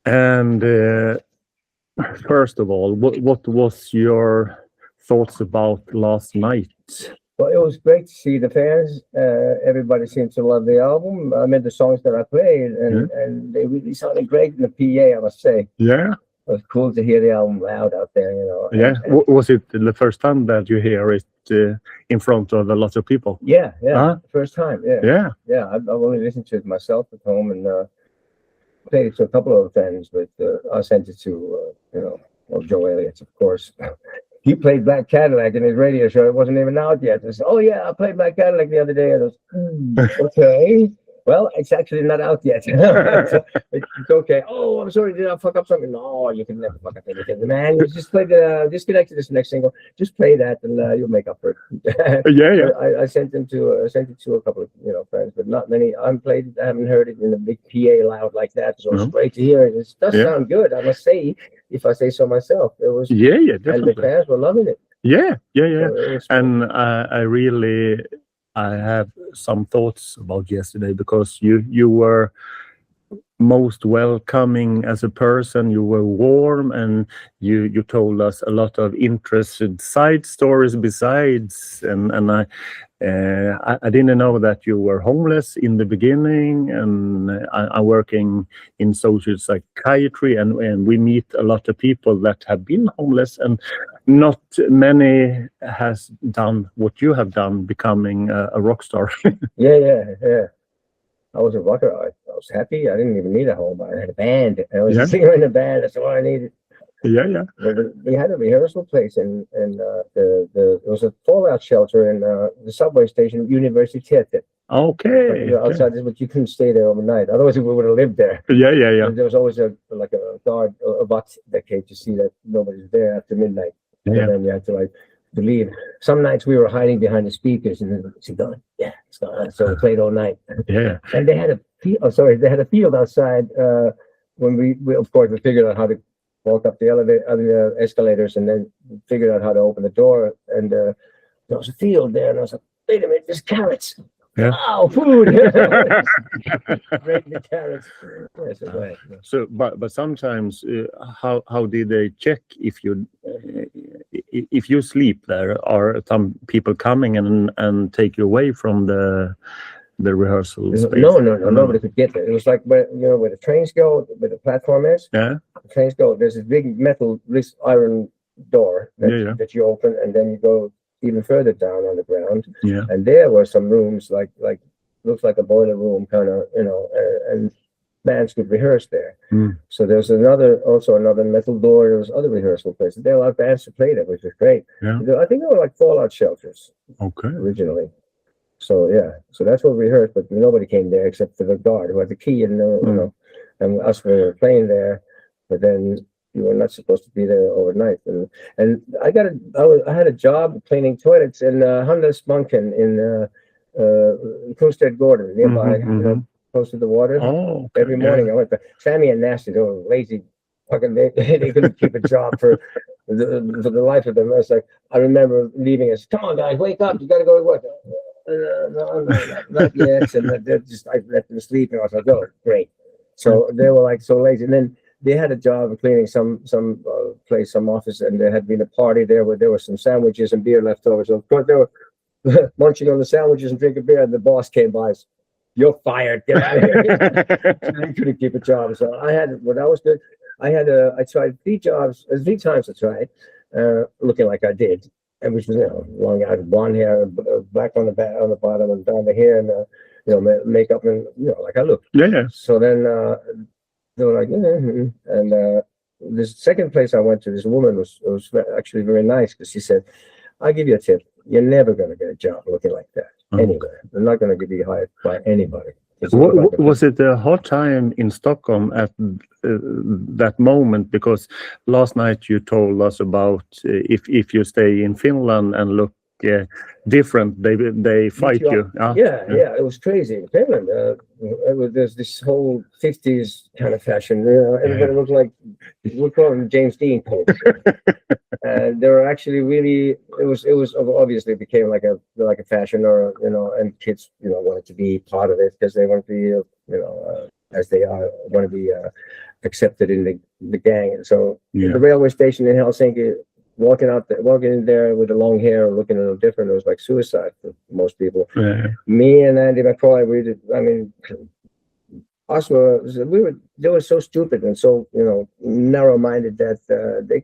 And first of all, what was your thoughts about last night? Well, it was great to see the fans. Everybody seems to love the album. I mean, the songs that I played, and they really sounded great in the PA, I must say. Yeah. It was cool to hear the album loud out there, you know. Yeah. Was it the first time that you hear it in front of a lot of people? Yeah. First time, yeah. I've only listened to it myself at home and played it to a couple of friends, but I sent it to, Joe Elliott, of course. He played Black Cadillac in his radio show. It wasn't even out yet. I said, "Oh yeah, I played Black Cadillac the other day." And I was, okay. Well, it's actually not out yet. It's okay. Oh, I'm sorry. Did I fuck up something? No, you can never fuck up anything, man. You just play disconnect to this next single. Just play that, and you'll make up for it. Yeah. I sent it to a couple of friends, but not many. I haven't heard it in a big PA loud like that. So it's great to hear it. It does sound good, I must say. If I say so myself, it was. Yeah, definitely. And the fans were loving it. Yeah. And I have some thoughts about yesterday because you were most welcoming as a person. You were warm, and you told us a lot of interesting side stories besides. And I didn't know that you were homeless in the beginning, and I'm working in social psychiatry, and we meet a lot of people that have been homeless, and not many has done what you have done, becoming a rock star. Yeah. I was a rocker. I was happy. I didn't even need a home. I had a band. I was a singer in a band. That's all I needed. Yeah. We had a rehearsal place, and there was a fallout shelter in the subway station, Universitetet. Okay. Outside this, but you couldn't stay there overnight. Otherwise, we would have lived there. Yeah. And there was always a guard, a vakt that came to see that nobody's there after midnight. Yeah. And then you had to leave. Some nights we were hiding behind the speakers, and then it's gone. Yeah, it's gone. So we played all night. Yeah. And they had a field outside. When we of course we figured out how to walk up the escalators, and then figured out how to open the door. And there was a field there, and I was like, wait a minute, there's carrots. Yeah. Wow, food. Break the carrots. Yes, right. So, but sometimes, how did they check if you sleep there? Are some people coming and take you away from the rehearsal space? No, nobody could get there. It was like where the trains go, where the platform is. Yeah. The trains go. There's this big metal, iron door that you open, and then you go even further down on the ground. Yeah. And there were some rooms like looks like a boiler room kind of, and bands could rehearse there. So there's another metal door. There was other rehearsal places. There were a lot of bands to play there, which was great. Yeah. I think they were like fallout shelters. Okay. Originally. So so that's what we rehearsed, but nobody came there except for the guard who had the key, and and us, we were playing there, but then you were not supposed to be there overnight. And I had a job cleaning toilets in Handelsbanken in Kungstred Gordon nearby, close to the water. Oh, okay. Every morning I went there. Sammy and Nasty, they were lazy fucking. They couldn't keep a job for the life of them. I was like, I remember leaving and said, "Come on, guys, wake up! You got to go to work." No, not yet. And I let them sleep, and I was like, "Oh, great." So they were like so lazy, and then they had a job of cleaning some place, some office, and there had been a party there where there were some sandwiches and beer left over. So of course they were munching on the sandwiches and drinking beer, and the boss came by and said, "You're fired. Get out of here." I couldn't keep a job. So that was good. I tried 3 jobs, 3 times I tried, looking like I did, and which was long out, blonde hair, black on the bottom and down the hair, and makeup, and like I look. Yeah. So then they were like, and this second place I went to, this woman was actually very nice, because she said, "I'll give you a tip. You're never going to get a job looking like that anywhere. They're not going to be hired by anybody." Was it a hard time in Stockholm at that moment? Because last night you told us about if you stay in Finland and look different, they fight you. Yeah, it was crazy in Finland. There's this whole 50s kind of fashion. Everybody looks like, we call them James Dean coats. And they were actually really. It was obviously became like a fashion, or and kids wanted to be part of it because they wanted to be as they are want to be accepted in the gang. And so Yeah. the railway station in Helsinki, walking in there with the long hair and looking a little different, it was like suicide for most people. Yeah. Me and Andy McCoy, they were so stupid and so narrow-minded that they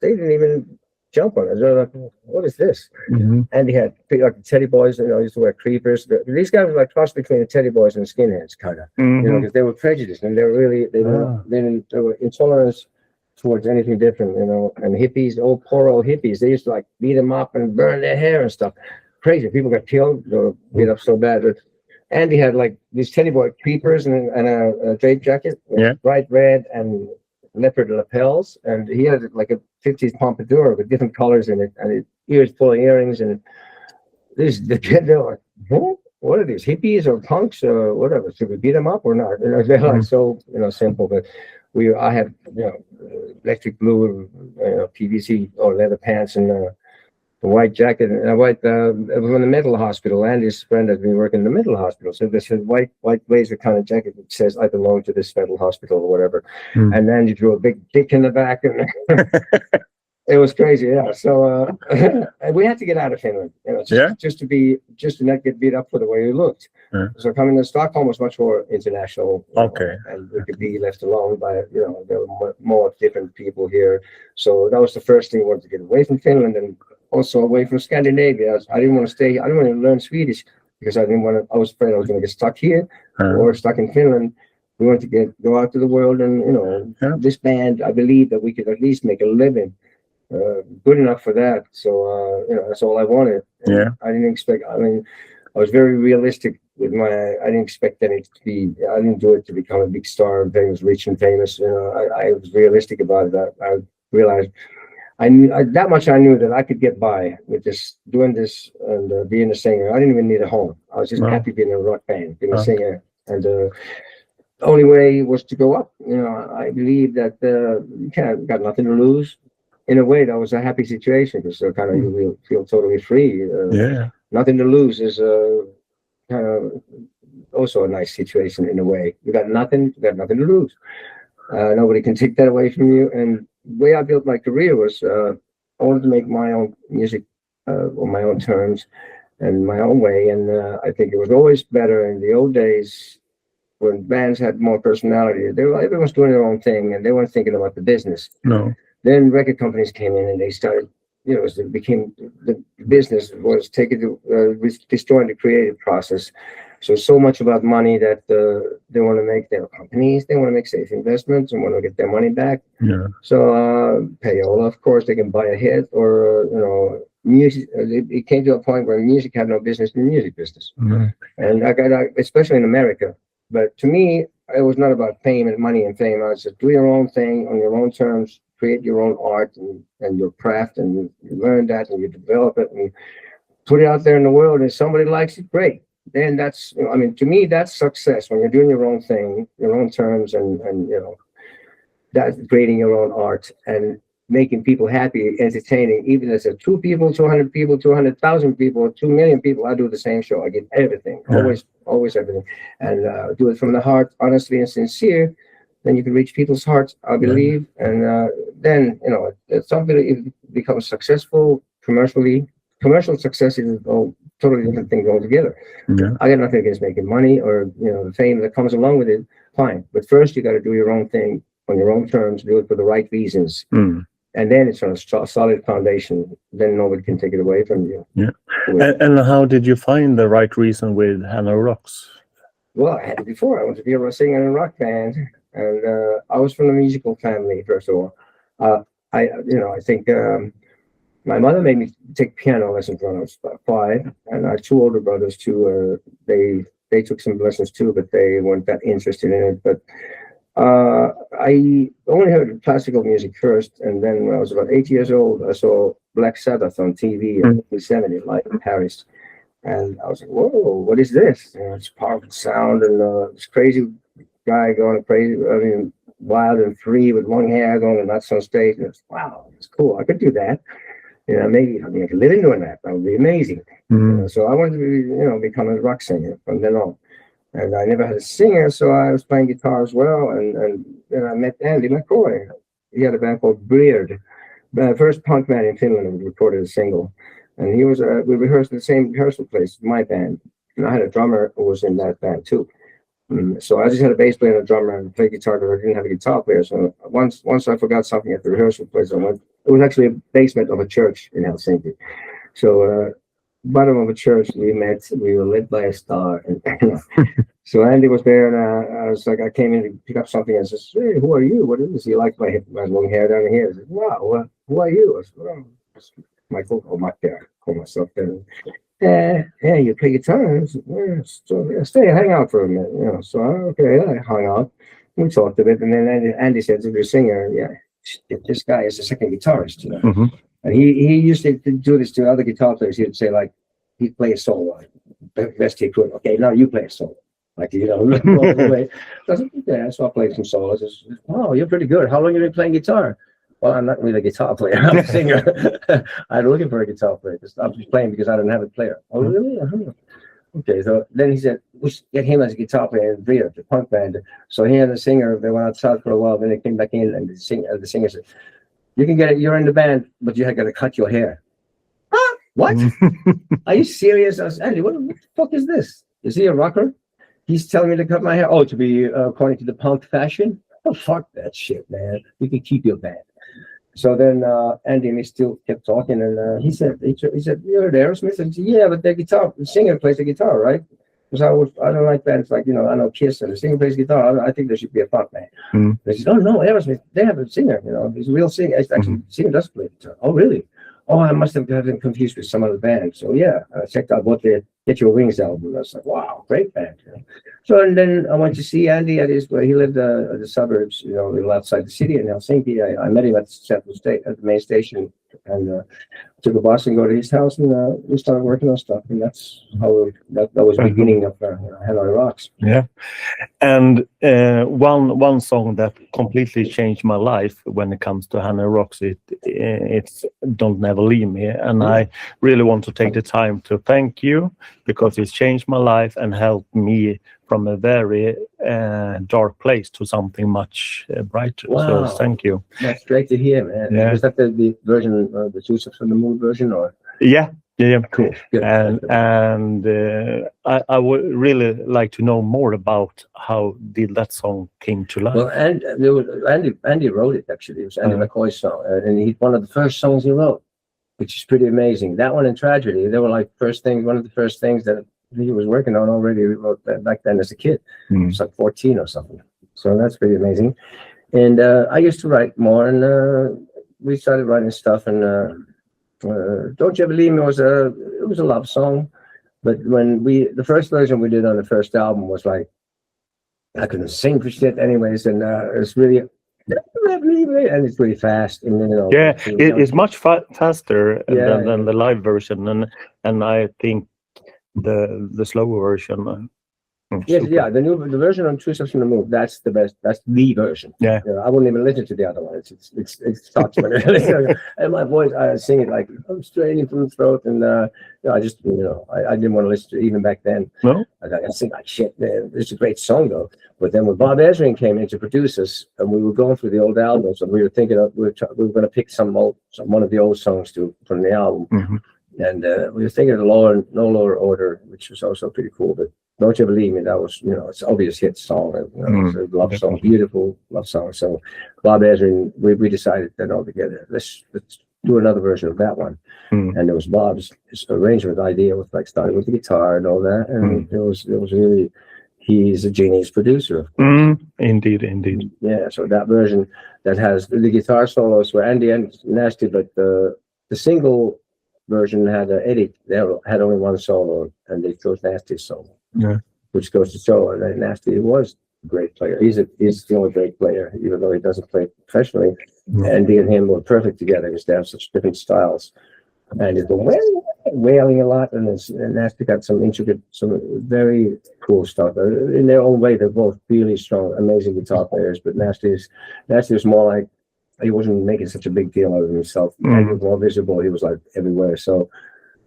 didn't even jump on it. They're like, what is this? Mm-hmm. And he had like teddy boys, used to wear creepers. These guys were like cross between the teddy boys and skinheads, kind of, Mm-hmm. because they were prejudiced and they were intolerant towards anything different, and hippies, poor old hippies, they used to like beat them up and burn their hair and stuff. Crazy. People got killed or beat up so bad. But Andy had like these teddy boy creepers and a drape jacket, bright red and leopard lapels, and he had like a 50s pompadour with different colors in it, and ears full of earrings. And the kid, they're like, huh? What are these, hippies or punks or whatever? Should we beat them up or not? They're like so simple. But I had electric blue PVC or leather pants and a white jacket and a white. It was in the mental hospital. Andy's friend had been working in the mental hospital, so this is white blazer kind of jacket that says I belong to this mental hospital or whatever. And Andy drew a big dick in the back, and it was crazy. Yeah. So and we had to get out of Finland, just to not get beat up for the way we looked. So coming to Stockholm was much more international. And we could be left alone by there were more different people here. So that was the first thing. We wanted to get away from Finland and also away from Scandinavia. I didn't want to stay. I didn't want to learn Swedish because I was afraid I was going to get stuck here or stuck in Finland. We wanted to go out to the world, and this band, I believe that we could at least make a living. Good enough for that. So that's all I wanted. And I didn't expect. I was very realistic with I didn't expect any to be. I didn't do it to become a big star and famous, rich and famous. I was realistic about it. I realized I knew that much. I knew that I could get by with just doing this and being a singer. I didn't even need a home. I was just happy being in a rock band, being a singer, and the only way was to go up. I believe that you got nothing to lose. In a way, that was a happy situation because kind of you feel totally free. Nothing to lose is kind of also a nice situation in a way. You got nothing to lose. Nobody can take that away from you. And the way I built my career was I wanted to make my own music on my own terms and my own way. And I think it was always better in the old days when bands had more personality. Everyone was doing their own thing and they weren't thinking about the business. No. Then record companies came in and they started, it became the business was destroying the creative process. So much about money that they want to make their companies, they want to make safe investments and want to get their money back. So payola, of course, they can buy a hit or, music. It came to a point where music had no business in the music business. And especially in America. But to me, it was not about fame and money and fame. I was just do your own thing on your own terms, create your own art and your craft, and you learn that and you develop it and you put it out there in the world. And if somebody likes it, great. Then that's, to me, that's success when you're doing your own thing, your own terms, and that's creating your own art and making people happy, entertaining, even if it's 2 people, 200 people, 200,000 people, 2 million people. I do the same show. I give everything, always everything, and do it from the heart, honestly and sincere. Then you can reach people's hearts, I believe, and then somebody becomes successful commercially. Commercial success is a totally different thing altogether. I got nothing against making money or the fame that comes along with it. Fine, but first you got to do your own thing on your own terms. Do it for the right reasons. And then it's on a solid foundation. Then nobody can take it away from you. And how did you find the right reason with Hanoi Rocks? Well, I had it before. I wanted to be a singer in a rock band, and I was from a musical family. First of all, I think my mother made me take piano lessons when I was 5, and I had 2 older brothers too. They took some lessons too, but they weren't that interested in it. But I only heard classical music first, and then when I was about 8 years old, I saw Black Sabbath on TV in the 70s, like in Paris, and I was like, "Whoa, what is this?" It's powerful sound, and this crazy guy going crazy, wild and free with long hair going nuts on stage. And wow, it's cool. I could do that. Maybe I could live in doing that. That would be amazing. So I wanted to become a rock singer from then on. And I never had a singer, so I was playing guitar as well. And then I met Andy McCoy. He had a band called Beard, the first punk band in Finland, and recorded a single. And he was, we rehearsed at the same rehearsal place, my band. And I had a drummer who was in that band too. So I just had a bass player and a drummer and played guitar, but I didn't have a guitar player. So once I forgot something at the rehearsal place, I went. It was actually a basement of a church in Helsinki. So bottom of a church, we met. We were lit by a star. And so Andy was there, and I was like, I came in to pick up something, and I said, "Hey, who are you? What is this? You like my long hair down here?" I said, "Wow, who are you?" I said, "Well, Michael, or Mike, I call myself then." Yeah, you play guitar. Said, yeah, so yeah, stay, hang out for a minute, you know. So okay, I hung out. We talked a bit, and then Andy said to the singer, "Yeah, this guy is the second guitarist, you know." Mm-hmm. And he used to do this to other guitar players. He'd say like, he'd play a solo, best he could. Okay, now you play a solo, like you know, all the way. So I said, yeah, so I played some solos. I said, "Oh, you're pretty good. How long have you been playing guitar?" "Well, I'm not really a guitar player. I'm a singer." I'm looking for a guitar player. I'm just playing because I don't have a player. "Oh, really?" Okay, so then he said, "We should get him as a guitar player in Medier, the punk band." So he and the singer, they went outside for a while. Then they came back in, and the singer said, "You can get it. You're in the band, but you got to cut your hair." "Huh? What? Are you serious?" I said, "Andy, what the fuck is this? Is he a rocker? He's telling me to cut my hair? Oh, to be according to the punk fashion? Oh, fuck that shit, man. You can keep your band." So then Andy and me still kept talking, and he said, "You're Aerosmith?" I said, "Yeah, but the singer plays the guitar, right?" Because I don't like bands like, you know, I know Kiss, and the singer plays guitar. I think there should be a punk band. They said, "Oh no, Aerosmith, they have a singer, you know, he's a real singer. Actually, the singer does play guitar." "Oh really? Oh, I must have been confused with some other band." So yeah, I checked out what the Get Your Wings album. I was like, wow, great band. You know? So and then I went to see Andy at where he lived at the suburbs, you know, a little outside the city in Helsinki. I met him at the main station, and took a bus and go to his house, and we started working on stuff, and that's how that was the beginning of Hanoi Rocks. Yeah, and one song that completely changed my life when it comes to Hanoi Rocks, it's "Don't Never Leave Me," and I really want to take the time to thank you because it's changed my life and helped me from a very dark place to something much brighter. Wow. So thank you. That's great to hear, man. Yeah. Was that the version, the Two Steps from the Moon version, or? Yeah. Cool. Good. And I would really like to know more about how did that song came to life. Well, and Andy wrote it actually. It was Andy McCoy's song, and one of the first songs he wrote, which is pretty amazing. That one and Tragedy, they were like one of the first things that he was working on already. He wrote that back then as a kid. He was like 14 or something. So that's pretty amazing. And I used to write more, and we started writing stuff. And "Don't You Ever Leave Me" was a love song. But when the first version we did on the first album was like, I couldn't sing for shit anyways, and it's really, and it's really fast, and you know. Yeah, it's much faster than the live version, and I think the slower version. The version on Two Steps from the Moon, that's the best. That's the version. Yeah, you know, I wouldn't even listen to the other one. It sucks when and my voice, I sing it like I'm straining from the throat, and I just I didn't want to listen to it even back then. No, I sing like shit, man. It's a great song though. But then when Bob Ezrin came in to produce us, and we were going through the old albums, and we were thinking of we were going to pick one of the old songs to put on the album. And we were thinking of No Lower Order, which was also pretty cool. But Don't You Ever Leave Me, that was, it's an obvious hit song. It's a love song, beautiful love song. So Bob Ezrin, we decided that all together, let's do another version of that one. And it was Bob's arrangement idea with like starting with the guitar and all that. And it was really, he's a genius producer. Indeed. Yeah, so that version that has the guitar solos were Andy and Nasty, but the single version had an edit. They had only one solo, and they chose Nasty's solo. Yeah, which goes to show that Nasty was a great player. He's still a great player, even though he doesn't play professionally. Andy and him were perfect together because they have such different styles. And he's been wailing a lot, and Nasty got some very cool stuff. In their own way, they're both really strong, amazing guitar players. But Nasty was more like, he wasn't making such a big deal out of himself. He was more visible. He was like everywhere. So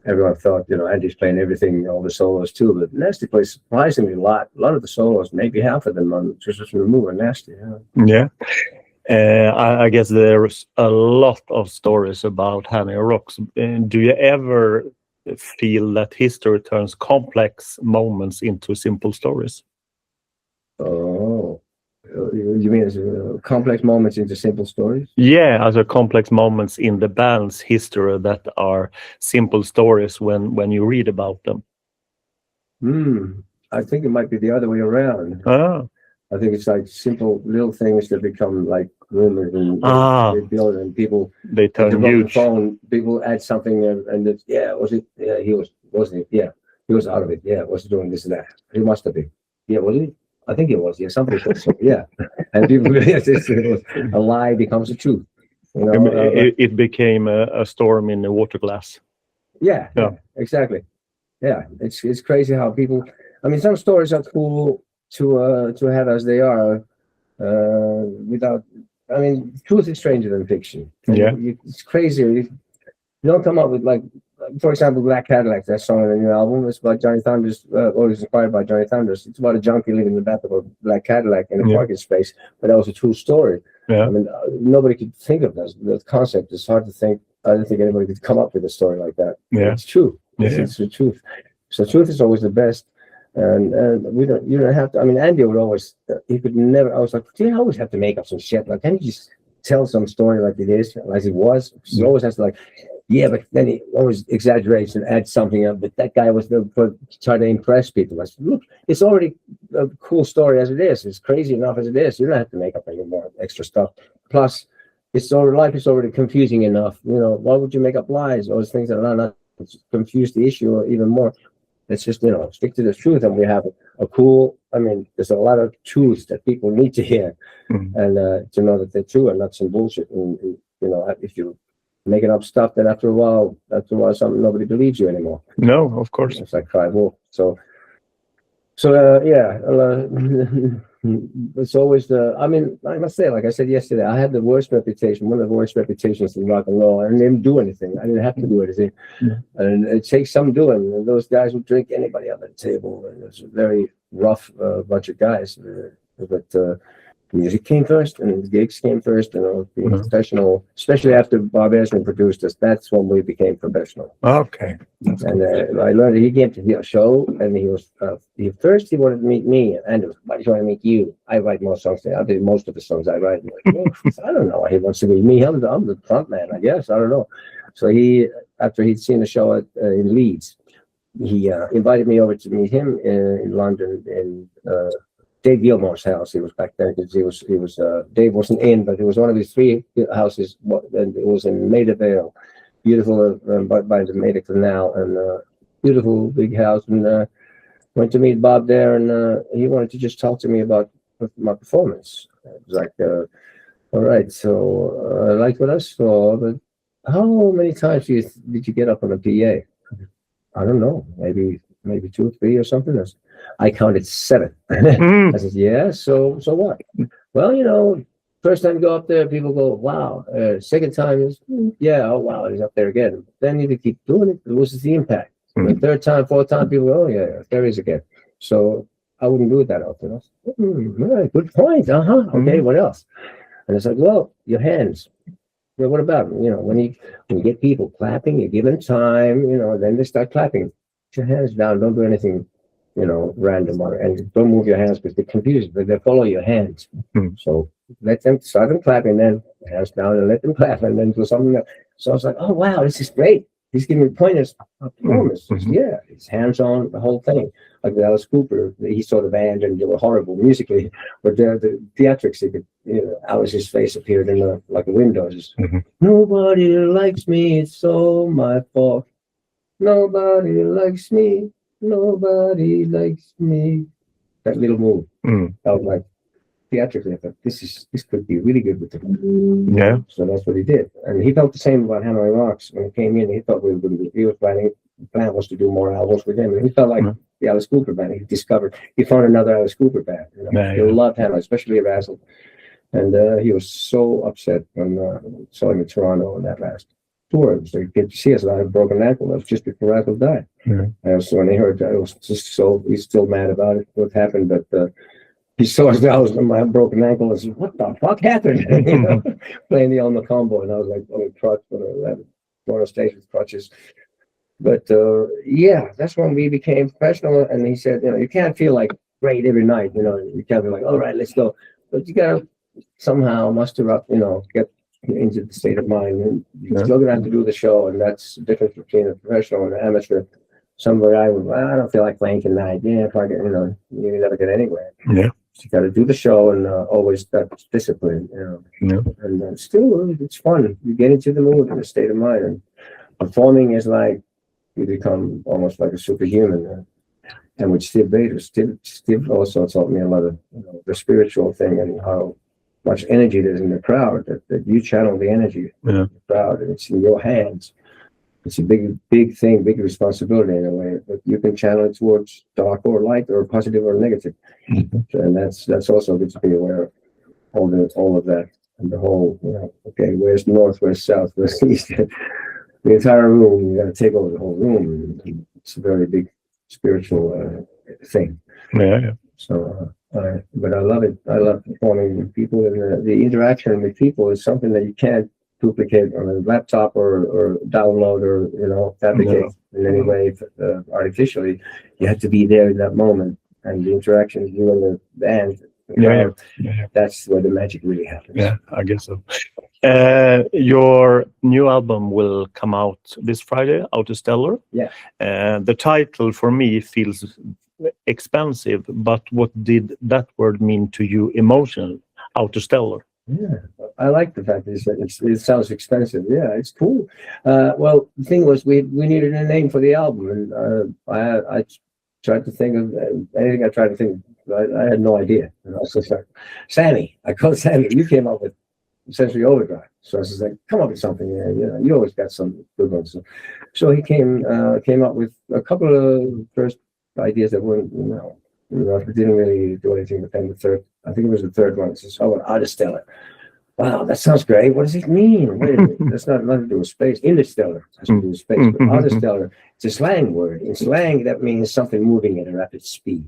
everyone thought, Andy's playing everything, all the solos too, but Nasty plays surprisingly a lot. A lot of the solos, maybe half of them on just remove Nasty. Yeah. I guess there's a lot of stories about Hanoi Rocks. Do you ever feel that history turns complex moments into simple stories? Oh, you mean as complex moments into simple stories? Yeah, as a complex moments in the band's history that are simple stories when you read about them. I think it might be the other way around. I think it's like simple little things that become like rumors and they build and people they turn huge. Phone, people add something and it's, was it? Yeah, wasn't it? Yeah, he was out of it. Yeah, was doing this and that. He must have been. Yeah, was he? I think it was. Yeah, somebody said so. Yeah, and people it was a lie becomes a truth. It became a storm in a water glass. Yeah, exactly. Yeah, it's crazy how people. I mean, some stories are cool to have as they are, without. I mean, truth is stranger than fiction. It's crazy. You don't come up with like, for example, Black Cadillac. That song on the new album is by Johnny Thunders, or is inspired by Johnny Thunders. It's about a junkie living in the back of a Black Cadillac in a parking space, but that was a true story. Yeah. I mean, nobody could think of that concept. It's hard to think. I don't think anybody could come up with a story like that. Yeah, it's true. It's the truth. So truth is always the best. And you don't have to. I mean, Andy would always. He could never. I was like, you always have to make up some shit. Like, can't you just tell some story like it is, as it was? He always has to like, but then he always exaggerates and adds something up. But that guy was trying to impress people. I said, look, it's already a cool story as it is. It's crazy enough as it is. You don't have to make up any more extra stuff. Plus, life is already confusing enough. Why would you make up lies? All those things that are not confuse the issue even more. Let's just, stick to the truth, and we have a cool. I mean, there's a lot of truths that people need to hear, and to know that they're true and not some bullshit. And if you're making up stuff, then after a while, something nobody believes you anymore. No, of course. It's like cry wolf. It's always I mean, I must say, like I said yesterday, I had the worst reputation, one of the worst reputations in rock and roll. I didn't do anything. I didn't have to do anything. And it takes some doing. And those guys would drink anybody on the table. And it's a very rough bunch of guys. But music came first, and the gigs came first, and being professional, especially after Bob Ezrin produced us. That's when we became professional. Okay. I learned that he came to the show, and he was first he wanted to meet me, and why do you want to meet you? I write more songs than I do. Most of the songs I write. I don't know why he wants to meet me. I'm the front man, I guess. I don't know. So after he'd seen the show in Leeds, he invited me over to meet him in London in Dave Gilmore's house. He was back then because he was Dave wasn't in, but it was one of his three houses, and it was in Maida Vale, beautiful by the Maida Canal, and beautiful big house. And went to meet Bob there, and he wanted to just talk to me about my performance. It was like, all right, so I liked what I saw, but how many times did you get up on a PA? I don't know, maybe 2 or 3 or something. I counted 7. I said, yeah, so what? Well, first time you go up there, people go, wow. Second time is, oh, wow, he's up there again. Then you keep doing it. It was the impact. The third time, fourth time, people go, oh, yeah, there he is again. So I wouldn't do it that often. I said, good point. Okay, what else? And it's like, well, your hands. Well, what about, when you get people clapping, you give them time, then they start clapping. Put your hands down. Don't do anything, random, and don't move your hands because they're confused, but they follow your hands. So let them start them clapping, then hands down, and let them clap, and then do something else. So I was like, oh wow, this is great. He's giving me pointers of performance. Yeah, it's hands on the whole thing. Like with Alice Cooper, he saw the band and they were horrible musically, but the theatrics, Alice's face appeared in like a window. Just, nobody likes me, it's all my fault. Nobody likes me. Nobody likes me. That little move. I was like, theatrically, I thought this could be really good with the. Yeah. So that's what he did, and he felt the same about Hanoi Rocks when he came in. He thought we were going to. He was planning. The plan was to do more albums with him, and he felt like the Alice Cooper band. He found another Alice Cooper band. He loved Hanoi, especially Razzle, and he was so upset when saw him in Toronto and that last. tour. So you get to see us. I had a broken ankle. That was just before Michael died. So when they heard that, it was just so, he's still mad about it, what happened. But he saw us, I was on my broken ankle and said, what the fuck happened? You know, playing the Alma combo. And I was like, crutch, on a stage with crutches. But yeah, that's when we became professional. And he said, you know, you can't feel like great every night. You know, you can't be like, all right, let's go. But you gotta somehow muster up, you know, get into the state of mind. And you're still gonna have to do the show, and that's the difference between a professional and an amateur. Somebody I don't feel like playing tonight. Yeah, if I get, you know, you never get anywhere. Yeah. So you got to do the show, and always that discipline, you know. Yeah. And still, it's fun. You get into the mood and the state of mind. And performing is like you become almost like a superhuman. And with Steve Bader, Steve also taught me a lot of, you know, the spiritual thing and how much energy there's in the crowd, that you channel the energy in the crowd, and it's in your hands. It's a big thing, big responsibility in a way, but you can channel it towards dark or light or positive or negative. And that's also good to be aware of all of that, and the whole, you know, okay, where's north, where's south, where's east, the entire room. You got to take over the whole room. It's a very big spiritual thing. Yeah. So, but I love it. I love performing with people, and the interaction with people is something that you can't duplicate on a laptop or download or, you know, fabricate in any way artificially. You have to be there in that moment, and the interaction with you and the band. That's where the magic really happens. Yeah, I guess so. Your new album will come out this Friday, Outerstellar. Yeah. The title for me feels expensive, but what did that word mean to you emotionally? Outerstellar. Yeah, I like the fact that it sounds expensive. Yeah, it's cool. Well, the thing was, we needed a name for the album, and I tried to think of anything. I tried to think. I had no idea. And I was just like, Sammy. I called Sammy. You came up with Sensory Overdrive. So I was like, come up with something. You know, you always got some good ones. So he came up with a couple of first ideas that weren't, you know, we didn't really do anything with them. The third, I think it was the third one. It says, oh, Outerstellar. Wow, that sounds great. What does it mean? Wait a minute. That's not nothing to do with space. Interstellar has to do with space. But Outerstellar, it's a slang word. In slang, that means something moving at a rapid speed.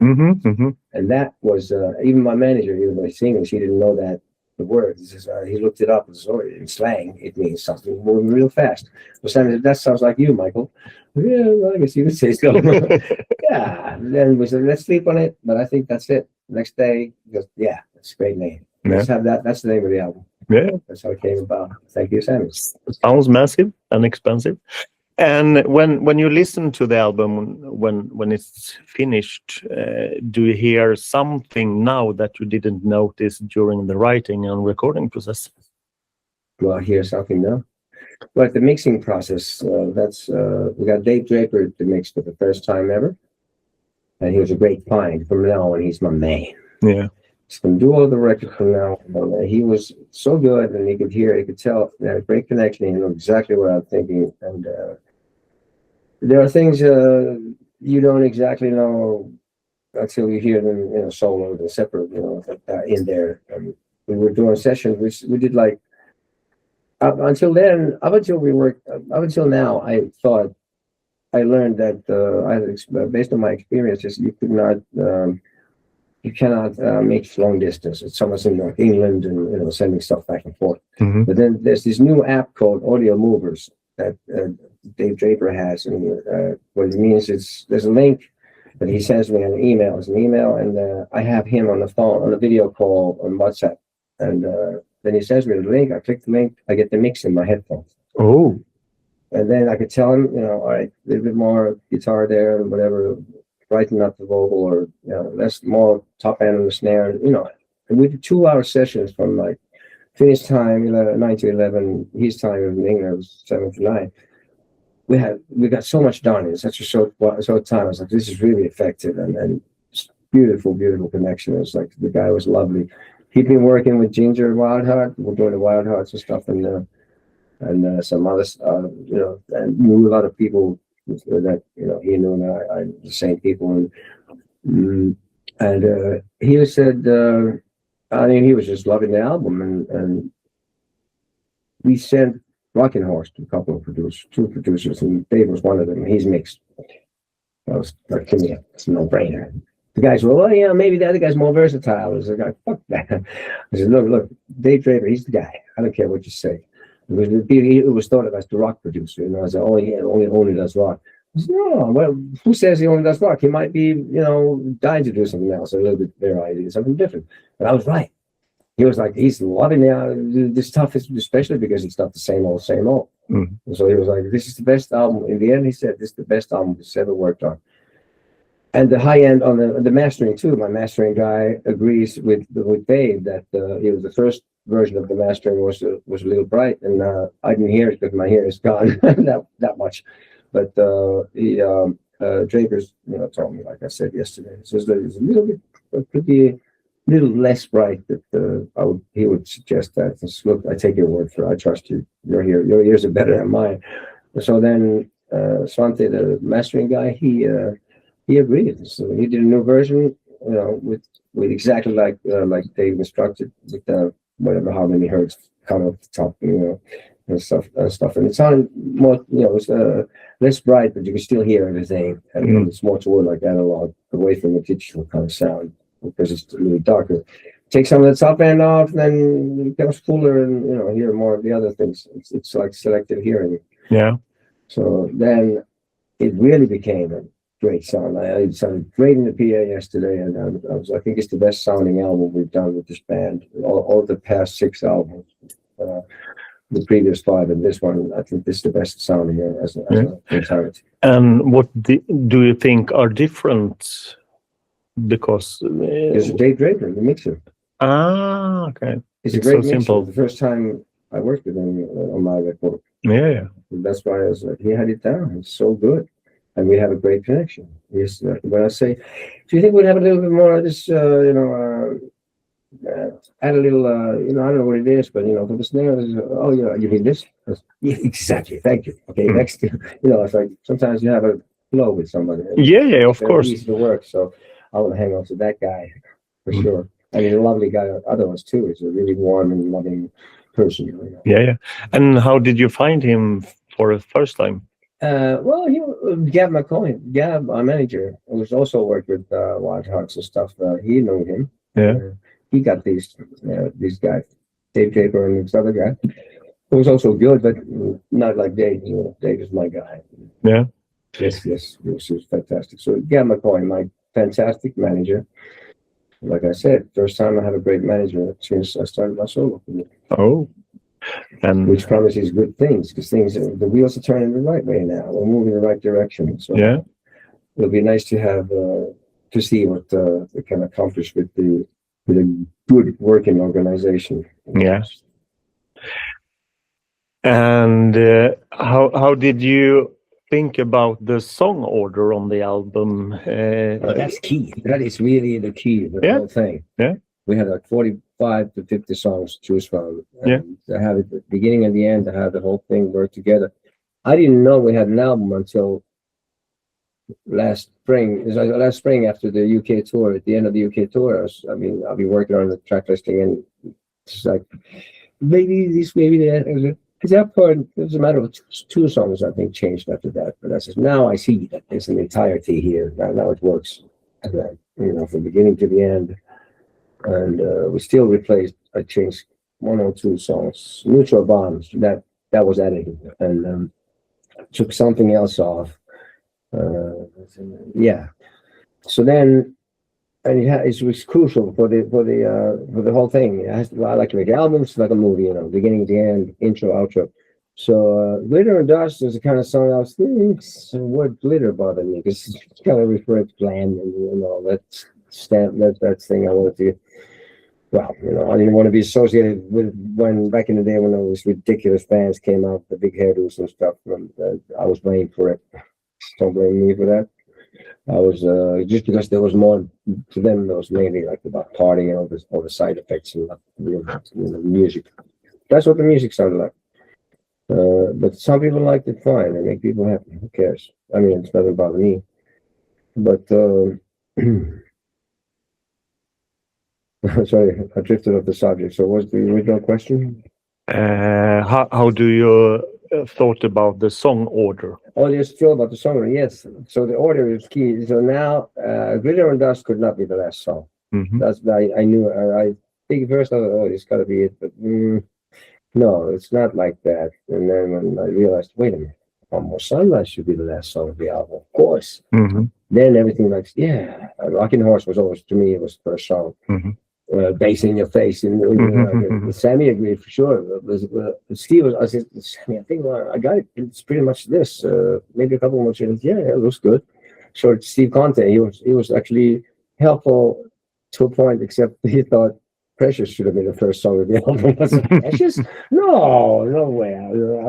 And that was, even my manager, even though he's English, he didn't know that the word. He says, he looked it up. And said, in slang, it means something moving real fast. So Sam said, that sounds like you, Michael. Yeah, well, I guess you could say so. Yeah. And then we said, let's sleep on it. But I think that's it. Next day, he goes, yeah, that's a great name. Let's have that. That's the name of the album. Yeah. That's how it came about. Thank you, Sammy. Sounds massive and expensive. And when you listen to the album, when it's finished, do you hear something now that you didn't notice during the writing and recording process? Well, I hear something now. But the mixing process, we got Dave Draper to mix for the first time ever. And he was a great find. From now on, he's my man. Yeah. He's going to do all the records from now on. He was so good, and he could hear, he could tell, he had a great connection. He knew exactly what I'm thinking. And there are things you don't exactly know until you hear them, you know, solo and separate, you know, in there. We were doing sessions, which we did like, up until now, I learned that based on my experiences, you cannot make long distance. It's almost in North England and, you know, sending stuff back and forth. But then there's this new app called Audio Movers that Dave Draper has, and what it means is there's a link that he sends me an email. It's an email, and I have him on the phone on a video call on WhatsApp, and then he sends me the link. I click the link. I get the mix in my headphones. Oh. And then I could tell him, you know, all right, a little bit more guitar there and whatever, brighten up the vocal, or, you know, less more top end on the snare, you know. And we did 2-hour sessions from like finish time 9 to 11, his time in England was 7 to 9. We got so much done in such a short time. I was like, this is really effective, and beautiful connection. It was like the guy was lovely. He'd been working with Ginger Wildheart. We're doing the Wildhearts and stuff, and some others, you know, and knew a lot of people that, you know, he knew, and the same people, and he said, I mean, he was just loving the album, and we sent Rocking Horse, two producers, and Dave was one of them. He's mixed. I was like, to me, it's a no-brainer. The guys were, well, yeah, maybe the other guy's more versatile. I was like, fuck that. I said, look, Dave Draper, he's the guy. I don't care what you say. It was thought of as the rock producer. I said, only does rock. I said, no, well, who says he only does rock? He might be, dying to do something else, a little bit variety, something different. But I was right. He was like, he's loving this stuff, especially because it's not the same old, same old. Mm-hmm. So he was like, this is the best album. In the end, he said, this is the best album he's ever worked on. And the high end on the mastering too. My mastering guy agrees with Dave that it was the first version of the mastering was a little bright, and I didn't hear it because my hair is gone that much. But Draper's told me, like I said yesterday, so it's a little bit little less bright. That he would suggest that. Just, look, I take your word for it. I trust you. Your ears are better than mine. So then Svante, the mastering guy, he agreed. So he did a new version, with exactly like Dave instructed, with whatever how many hertz cut off the top, and stuff. And it sounded more, it was less bright, but you can still hear everything. And it's more toward like analog, away from the digital kind of sound, because it's a little darker. Take some of the top end off, then it becomes fuller, and hear more of the other things. It's like selective hearing. Yeah. So then it really became a great sound. It sounded great in the PA yesterday, and I think it's the best sounding album we've done with this band. All the past 6 albums, the previous 5, and this one, I think this is the best sounding as an entirety. And what do you think are different? Because there's Dave Draper, the mixer. Ah, okay. It's a great mixer. Simple. The first time I worked with him on my record. Yeah. That's why I was like, he had it down. It's so good. And we have a great connection. Yes, when I say, do you think we'd have a little bit more of this, add a little, I don't know what it is, but, for the snare, you need this? Yeah, exactly. Thank you. Okay, next, it's like sometimes you have a flow with somebody. Yeah, of course. It's easy to work, so I want to hang on to that guy for sure. I mean, a lovely guy, other ones too. He's a really warm and loving person. Yeah. And how did you find him for the first time? Well, Gab McCoy, our manager, who's also worked with Wild Hearts and stuff. He knew him. Yeah. He got these guys, Dave Draper and this other guy, who was also good, but not like Dave. Dave is my guy. Yeah. Yes, he was fantastic. So Gab McCoy, my fantastic manager. Like I said, first time I have a great manager since I started my solo career. Oh. And which promises good things, because the wheels are turning the right way now. We're moving in the right direction. So it'll be nice to have to see what we can accomplish with a good working organization. Yeah. And how did you think about the song order on the album? That's key. That is really the key of the whole thing. Yeah. We had like 45 to 50 songs to choose from. And to have it at the beginning and the end, to have the whole thing work together. I didn't know we had an album until last spring. It was like last spring after the UK tour. At the end of the UK tour, I'll be working on the track listing, and it's like maybe this, maybe that. At that point, it was a matter of 2 songs, I think, changed after that. But that's just, now I see that there's an entirety here. Now it works, from beginning to the end. And we still replaced. I changed 1 or 2 songs. Neutral Bombs, that was added, and took something else off. So then, and it was crucial for the whole thing. I like to make albums like a movie, beginning to end, intro, outro. So Glitter and Dust is the kind of song I was thinking. The word glitter bothered me because it's kind of referred to glam and that thing I wanted to. Well, I didn't want to be associated with when back in the day when those ridiculous bands came out, the big hairdos and stuff. I was blamed for it. Don't blame me for that. I was just because there was more to them. There was mainly like about partying and all the side effects and music. That's what the music sounded like. But some people liked it fine. They make people happy. Who cares? I mean, it's nothing about me. But sorry, I drifted off the subject. So what's the original question? How do you thought about the song order? Oh, there's still about the song. Yes. So the order is key. So now, Glitter and Dust could not be the last song. That's I knew. I think first I thought, oh, it's got to be it, but no, it's not like that. And then when I realized, wait a minute, Almost Sunrise should be the last song of the album, of course. Then everything like, yeah, Rockin' Horse was always, to me, it was the first song. Bass in Your Face. And Sammy agreed for sure. Steve, I said, Sammy, I think I got it. It's pretty much this. Maybe a couple more changes. Yeah, it looks good. So Steve Conte, he was actually helpful to a point, except he thought Precious should have been the first song of the album. Precious? No way.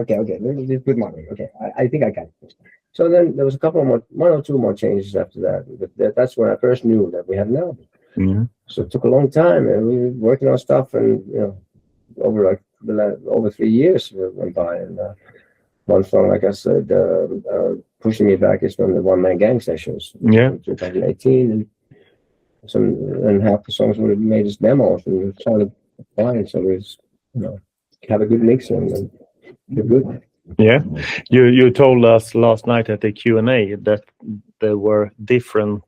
Okay. Let's put money. Okay, I think I got it. So then there was a couple more, one or two more changes after that. But that's when I first knew that we had an album. So it took a long time, and we were working on stuff, and over over 3 years went by, and one song, like I said, pushing me back is from the One Man Gang sessions, in 2018, and half the songs would have made as demos, and it sounded fine. So it's have a good mix and you're good. Yeah, you told us last night at the Q&A that there were different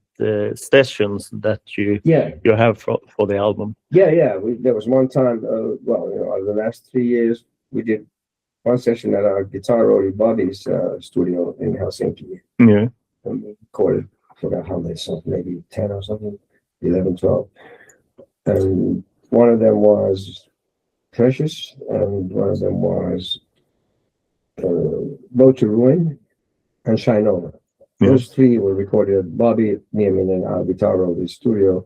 sessions that you have for the album. There was one time, over the last 3 years, we did one session at our guitar roadie Bobby's studio in Helsinki. And we recorded, I forgot how many songs, maybe 10 or something, 11, 12. And one of them was Precious, and one of them was Road to Ruin and Shine Over. Those three were recorded at Bobby, me and our guitar roadie studio,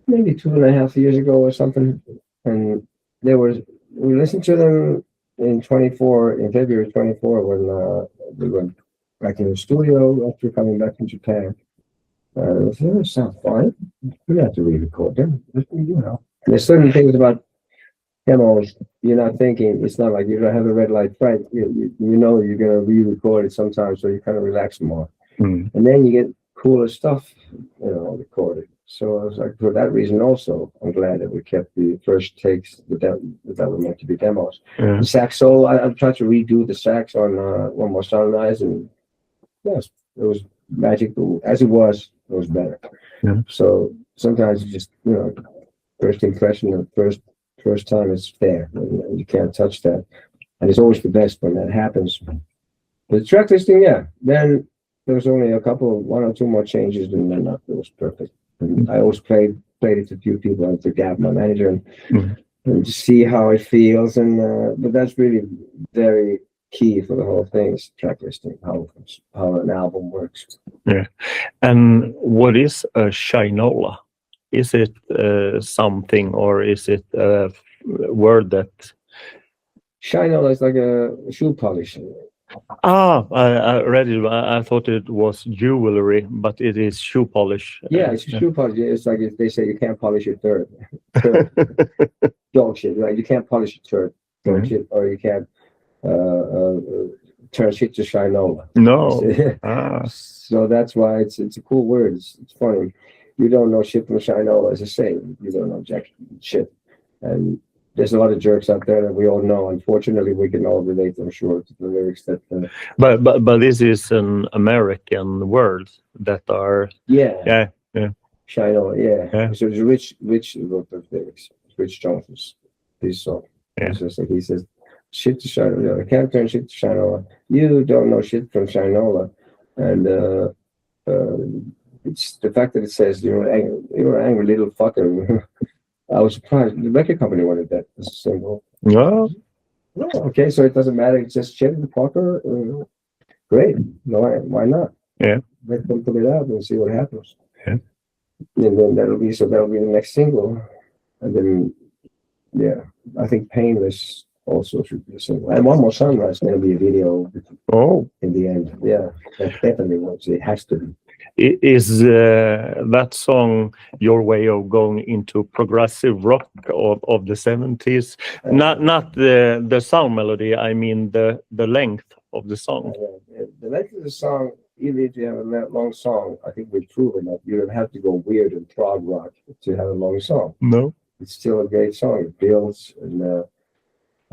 maybe 2.5 years ago or something. And we listened to them in February 24, when we went back in the studio after coming back from Japan. It sounds fine. We have to re-record them. There's certain things about demos you're not thinking. It's not like you're gonna have a red light fight. You know you're gonna re-record it sometimes, so you kind of relax more. And then you get cooler stuff, recorded. So I was like, for that reason also, I'm glad that we kept the first takes that were meant to be demos. The sax solo, I tried to redo the sax on One More Sunrise, and yes, it was magical. As it was better. So sometimes you just, first impression, the first time is fair. You can't touch that. And it's always the best when that happens. The track listing, then there was only one or two more changes, and then it was perfect. And I always played it to a few people, and to Gab, my manager, and to see how it feels. And but that's really very key for the whole thing, is track listing, how an album works. And what is a shinola? Is it something, or is it a word that... Shinola is like a shoe polish. I read it. I thought it was jewelry, but it is shoe polish. It's shoe polish. It's like if they say you can't polish your turd. Dog shit, right? You can't polish your turd. Dog shit, or you can't turn shit to shinola. No. So that's why it's a cool word. It's funny. You don't know shit from shinola is the same. You don't know jack shit. And there's a lot of jerks out there that we all know. Unfortunately, we can all relate, I'm sure, to the lyrics that. But this is an American word that are. Shinola, So Rich wrote the lyrics. Rich Jones, his song. He says, "Shit to shinola. I can't turn shit to shinola. You don't know shit from shinola," and it's the fact that it says you're an angry little fucker. I was surprised. The record company wanted that as a single. No. Okay, so it doesn't matter. It's just Chip the Parker. Great. No, why not? Let them put it out and see what happens. And then that'll be the next single. And then, I think Painless also should be a single. And One More Sunrise is going to be a video. In the end, that definitely was. It has to be. Is that song your way of going into progressive rock of the 70s? Not the sound melody, I mean the length of the song. The length of the song, even if you have a long song, I think we've proven that you don't have to go weird and prog rock to have a long song. No. It's still a great song. It builds, and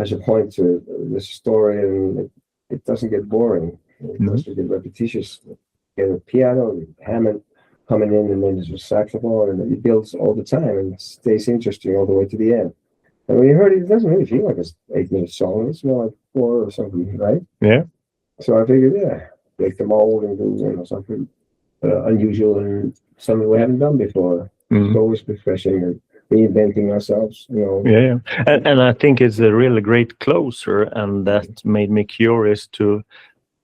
has a point to it. There's a story, and it doesn't get boring. It doesn't get repetitious. You get a piano, Hammond coming in, and then there's a saxophone, and it builds all the time, and it stays interesting all the way to the end. And when you heard it, it doesn't really feel like an 8-minute song. It's more like 4 or something, right? Yeah. So I figured, break the mold and do something unusual and something we haven't done before. It's always refreshing and reinventing ourselves, Yeah. And I think it's a really great closer, and that made me curious to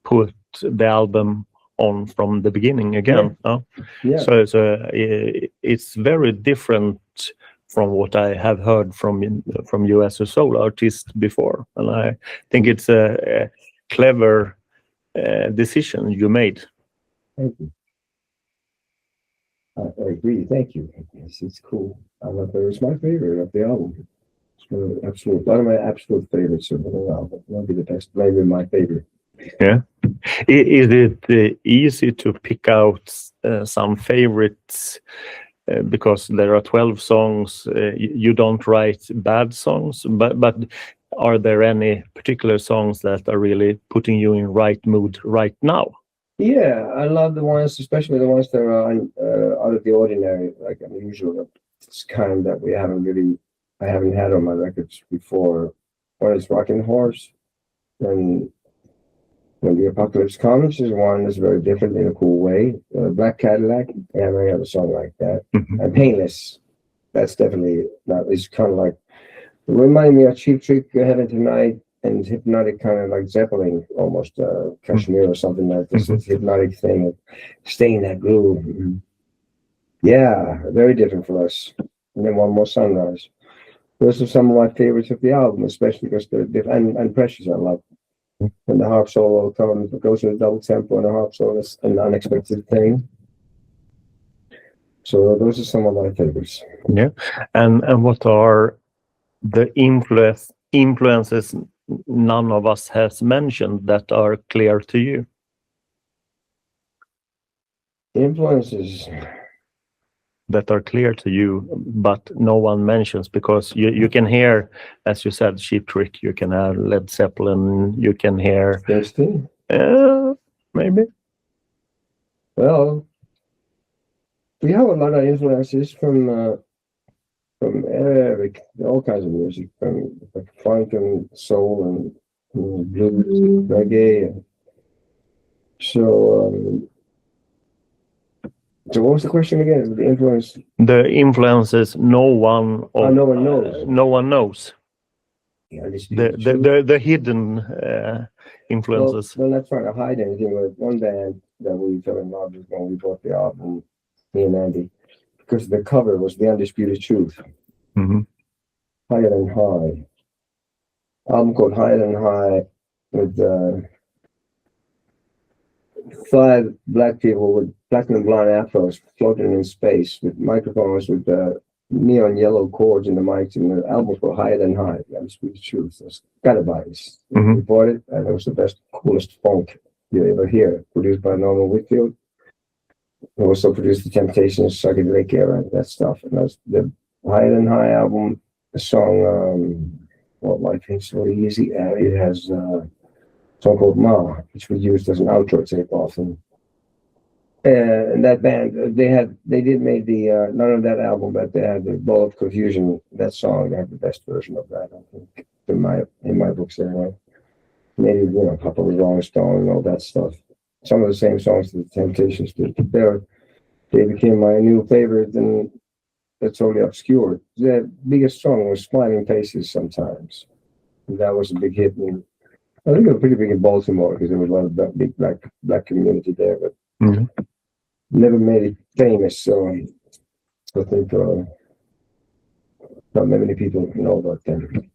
put the album on from the beginning again. Yeah. So it's very different from what I have heard from you as a solo artist before, and I think it's a clever decision you made. Thank you. I agree. Thank you. It's cool. I love it. It's my favorite of the album. It's one of my absolute favorites of the whole album. Maybe the best. Maybe my favorite. Yeah. Is it easy to pick out some favorites? Because there are 12 songs, you don't write bad songs, but are there any particular songs that are really putting you in right mood right now? Yeah, I love the ones, especially the ones that are out of the ordinary, like unusual. It's kind that I haven't had on my records before. One is Rockin' Horse, and When the Apocalypse Comes is one that's very different in a cool way. Black Cadillac, I have a song like that. And Painless, that's definitely not. It's kind of like remind me of Cheap Trick, Heaven Tonight, and Hypnotic, kind of like Zeppelin, almost Kashmir or something like this. This hypnotic thing of staying in that groove. Yeah, very different for us. And then One More Sunrise. Those are some of my favorites of the album, especially because they're different. And Precious, I love. When the harp solo goes in a double tempo, and the harp solo is an unexpected thing. So those are some of my favorites. Yeah, and what are the influences none of us has mentioned that are clear to you? Influences that are clear to you, but no one mentions, because you can hear, as you said, Cheap Trick, you can hear Led Zeppelin, you can hear maybe. Well, we have a lot of influences from all kinds of music, from like funk and soul and blues, reggae. So what was the question again? The influence? The influences no one knows. No one knows. Yeah, the hidden influences. Well, not trying to hide anything. But one band that we fell in love with when we bought the album, me and Andy, because the cover was The Undisputed Truth. Higher Than High. Album called Higher Than High, with 5 black people with platinum blonde afros floating in space with microphones with neon yellow cords in the mics, and the album called Higher Than High. That's the truth. It's gotta buy this. We bought it, and it was the best, coolest funk you ever hear. Produced by Norman Whitfield. He also produced the Temptations, Psychedelic Era, that stuff. And that's the Higher Than High album. The song, Life Ain't So Easy. It has song called Ma, which we used as an outro tape often. And that band, they did make the none of that album, but they had the Ball of Confusion. That song, they had the best version of that, I think, in my books anyway. Maybe a couple of Rolling Stone and all that stuff. Some of the same songs that the Temptations did. They became my new favorite, and that's totally obscured. The biggest song was Smiling Faces Sometimes. And that was a big hit. And I think it was pretty big in Baltimore because there was a lot of big black community there, but never made it famous. So I think not many people know about them.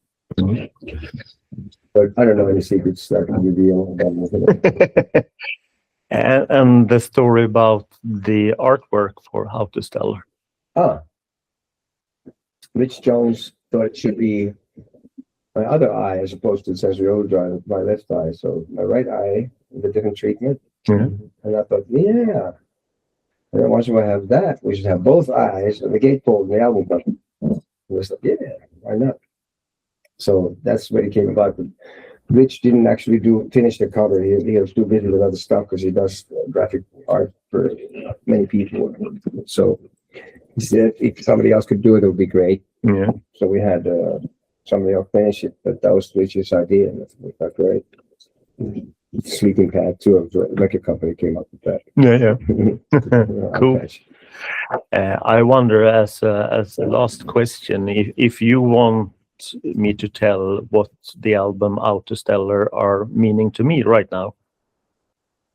But I don't know any secrets that I can reveal about them. And the story about the artwork for Outerstellar. Rich Jones thought it should be my other eye as opposed to sensory overdrive with my left eye. So my right eye with a different treatment. And I thought, yeah. And then once we have that, we should have both eyes and the gatefold and the album cover. And I was like, yeah, why not? So that's where it came about. But Rich didn't actually finish the cover. He was too busy with other stuff because he does graphic art for many people. So he said if somebody else could do it, it would be great. Yeah. So we had somebody else finish it, but that was Rich's idea, and it was great. Sleeping Pad too, of the record company came up with that. Yeah. Cool. I wonder, as a last question, if you want me to tell what the album Outerstellar are meaning to me right now.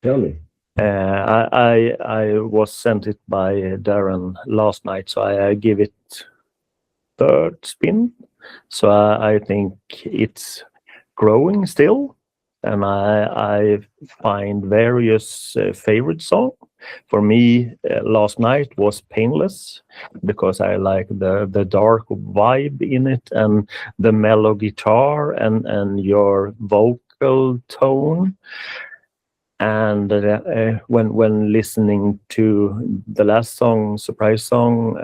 Tell me. I was sent it by Darren last night, so I give it third spin. So I think it's growing still, and I find various favorite songs. For me, last night was Painless because I like the dark vibe in it and the mellow guitar and your vocal tone. And when listening to the last song, Surprise Song,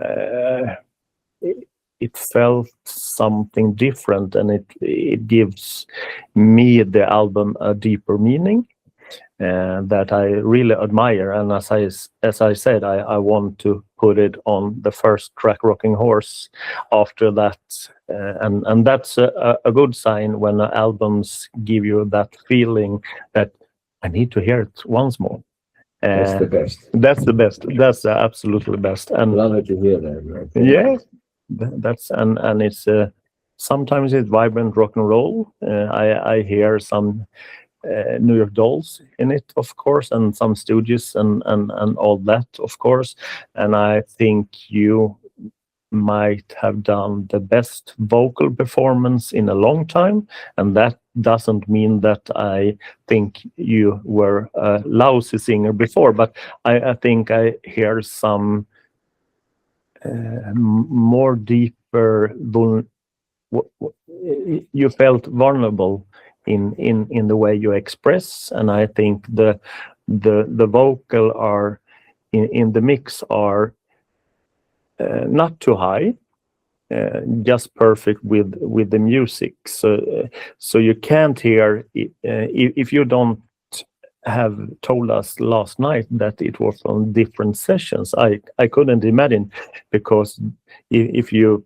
it felt something different, and it gives me the album a deeper meaning that I really admire. And as I said, I want to put it on the first track, Rocking Horse, after that. And that's a good sign when albums give you that feeling that I need to hear it once more. That's the best. That's the best. That's the absolutely best. And love it to hear that. Right? Yeah, that's and it's sometimes it's vibrant rock and roll. I hear some New York Dolls in it, of course, and some Stooges and all that, of course. And I think you might have done the best vocal performance in a long time, and that doesn't mean that I think you were a lousy singer before, but I think I hear some more deeper you felt vulnerable in the way you express, and I think the vocal are in the mix are not too high, just perfect with the music. So you can't hear if you don't have told us last night that it was on different sessions. I couldn't imagine, because if you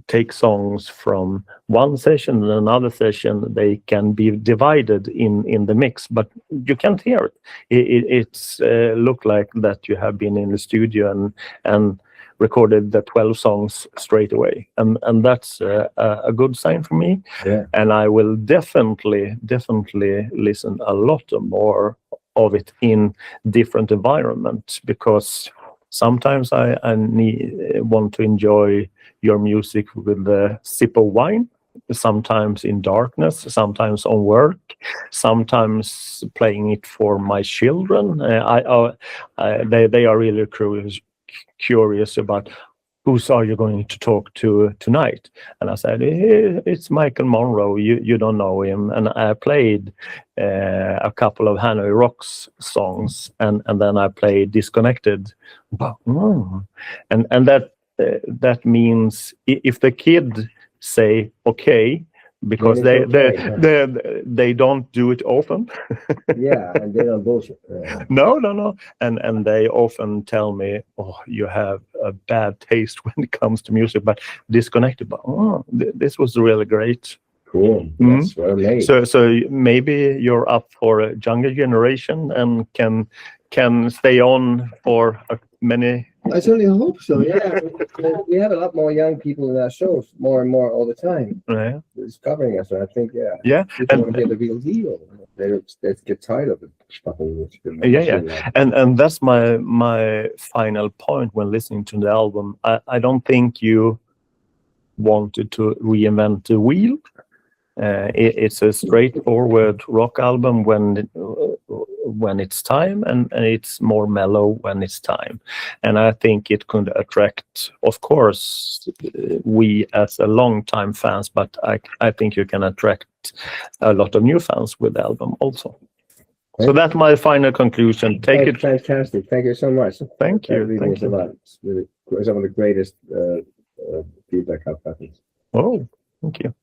take songs from one session and another session, they can be divided in the mix, but you can't hear it. It's look like that you have been in the studio and recorded the 12 songs straight away, and that's a good sign for me. Yeah. And I will definitely listen a lot more of it in different environments, because sometimes I want to enjoy your music with a sip of wine, sometimes in darkness, sometimes on work, sometimes playing it for my children. They are really curious about whose are you going to talk to tonight, and I said it's Michael Monroe. You don't know him, and I played a couple of Hanoi Rocks songs, and then I played Disconnected, and that means if the kid say okay, because they don't do it often. Yeah, and they don't bullshit. No, and they often tell me, "Oh, you have a bad taste when it comes to music," but Disconnected. But this was really great. Cool. That's well made. So maybe you're up for a younger generation and can stay on for many. I certainly hope so. Yeah, we have a lot more young people in our shows, more and more all the time. Yeah, Discovering us, and I think yeah, people want to hear the real deal. They get tired of it. Yeah, and that's my final point when listening to the album. I don't think you wanted to reinvent the wheel. It's a straightforward rock album when it's time, and it's more mellow when it's time. And I think it could attract, of course, we as a long-time fans, but I think you can attract a lot of new fans with the album also. So that's my final conclusion. Take it. Fantastic. Thank you so much. Thank you. That means a lot. It's really some of the greatest feedback I've gotten. Oh, thank you.